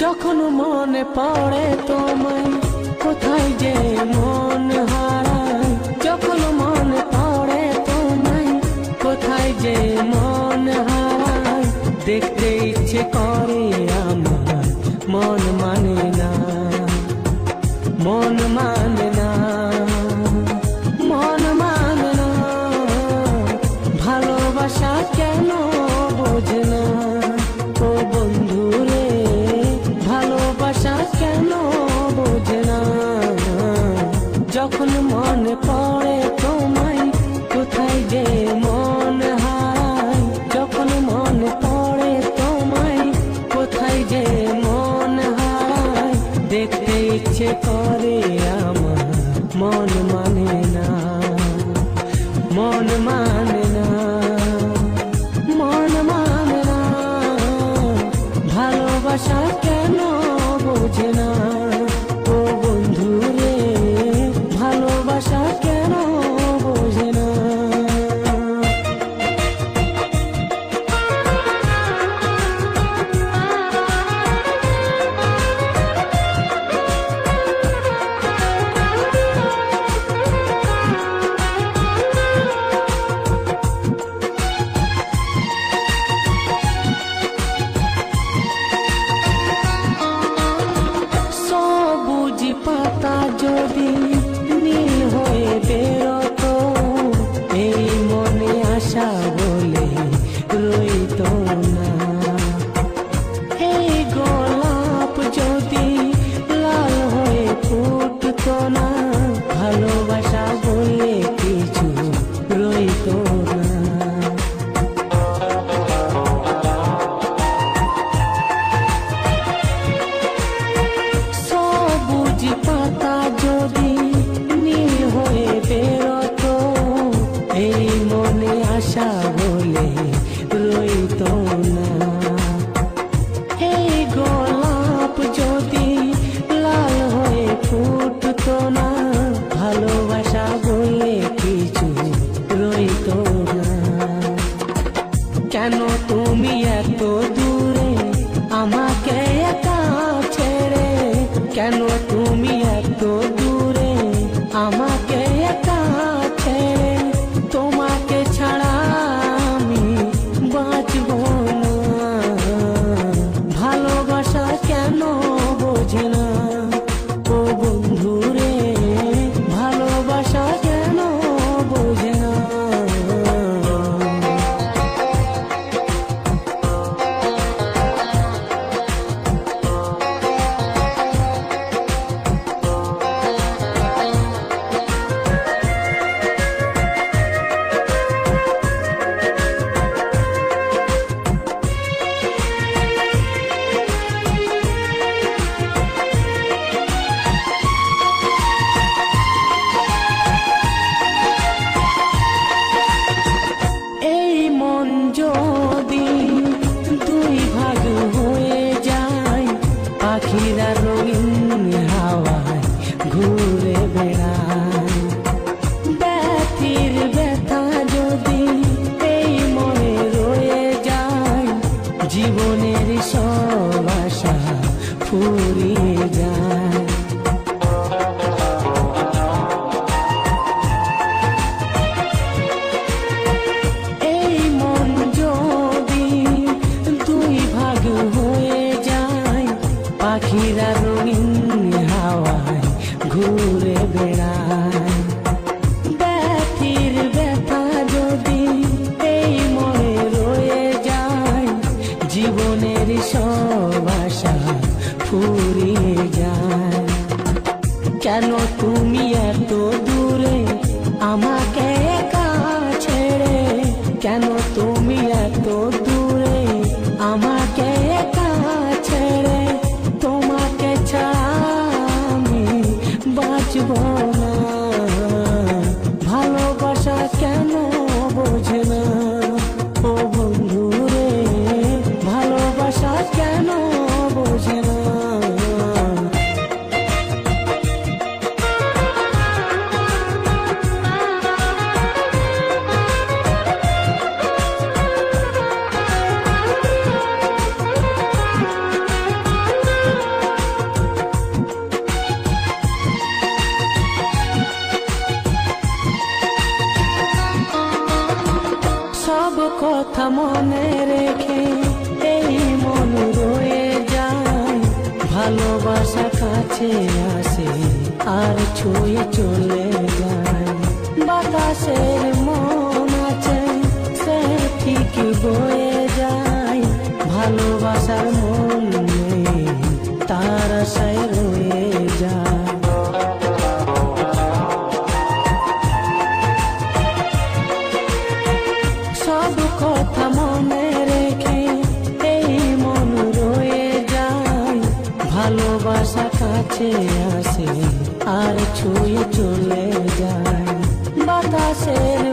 যখন মনে পড়ে তোমায় কোথায় যে মন হারায়, যখন মনে পড়ে তোমায় কোথায় যে মন হারায়, দেখতে ইচ্ছে করে আমার মন মানে না, মন মানে না, মন মানে না, ভালোবাসা কেন বোঝে না ও বন্ধু রে, ভালোবাসা কেন বোঝে না। যখন মনে পড়ে তোমায় কোথায় যে মন হারায়, যখন মনে পড়ে তোমায় কোথায় যে মন হারায়, দেখতে ইচ্ছে করে আমার মন মানে না, মন মানে না, মন মানে না, ভালোবাসা কেন বোঝে না ও বন্ধু রে, ভালোবাসা কেন বোঝে না। পাতা যদি নীল হয়ে বেরোতো, এই মনে আশা বলে রইতো না, এই গোলাপ যদি লাল হয়ে ফুটতো না, ভালোবাসা বলে কিছু রইতো না। পাতা যদি নীল হয়ে বেরোতো, এই মনে আশা বলে রইতো না, এই গোলাপ যদি লাল হয়ে ফুটতো না, ভালোবাসা বলে কিছু রইতো না। কেন তুমি এত দূরে আমাকে একা ছেড়ে, কেন তুমি এত দূরে আমাকে একা ছেড়ে, তোমাকে ছাড়া আমি বাঁচব না, ভালোবাসা কেন বোঝে না ও বন্ধু রে, ভালোবাসা কেন বোঝে না। যদি দুই ভাগ হয়ে যায়, পাখিরা রঙিন হাওয়ায় ঘুরে বেড়ায়, ব্যথির ব্যথা যদি এই মনে রয়ে যায়, জীবনের সব আশা ফুরিয়ে যায়। পাখিরা রঙিন হাওয়ায় ঘুরে বেড়ায়, ব্যথির ব্যথা যদি এই মনে রয়ে যায়, জীবনের সব আশা ফুরিয়ে যায়। কেন তুমি এত দূরে আমাকে একা ছেড়ে, কেন তুমি এত দূরে আমাকে একা ছেড়ে, তোমাকে ছাড়া আমি বাঁচব না, ভালোবাসা কেন বোঝে না ও বন্ধু রে, ভালোবাসা কেন বোঝে না। মনে রেখে এই মন রয়ে যায়, ভালোবাসা কাছে আসে আর ছুঁয়ে চলে যায়। বাতাসের মন আছে সে ঠিক বয়ে যায়, ভালোবাসার মন নেই তার আশায় রয়ে যায়। সব কথা মনে রেখে এই মন রয়ে যায়, ভালোবাসা কাছে আসে আর ছুঁয়ে চলে যায়। বাতাসের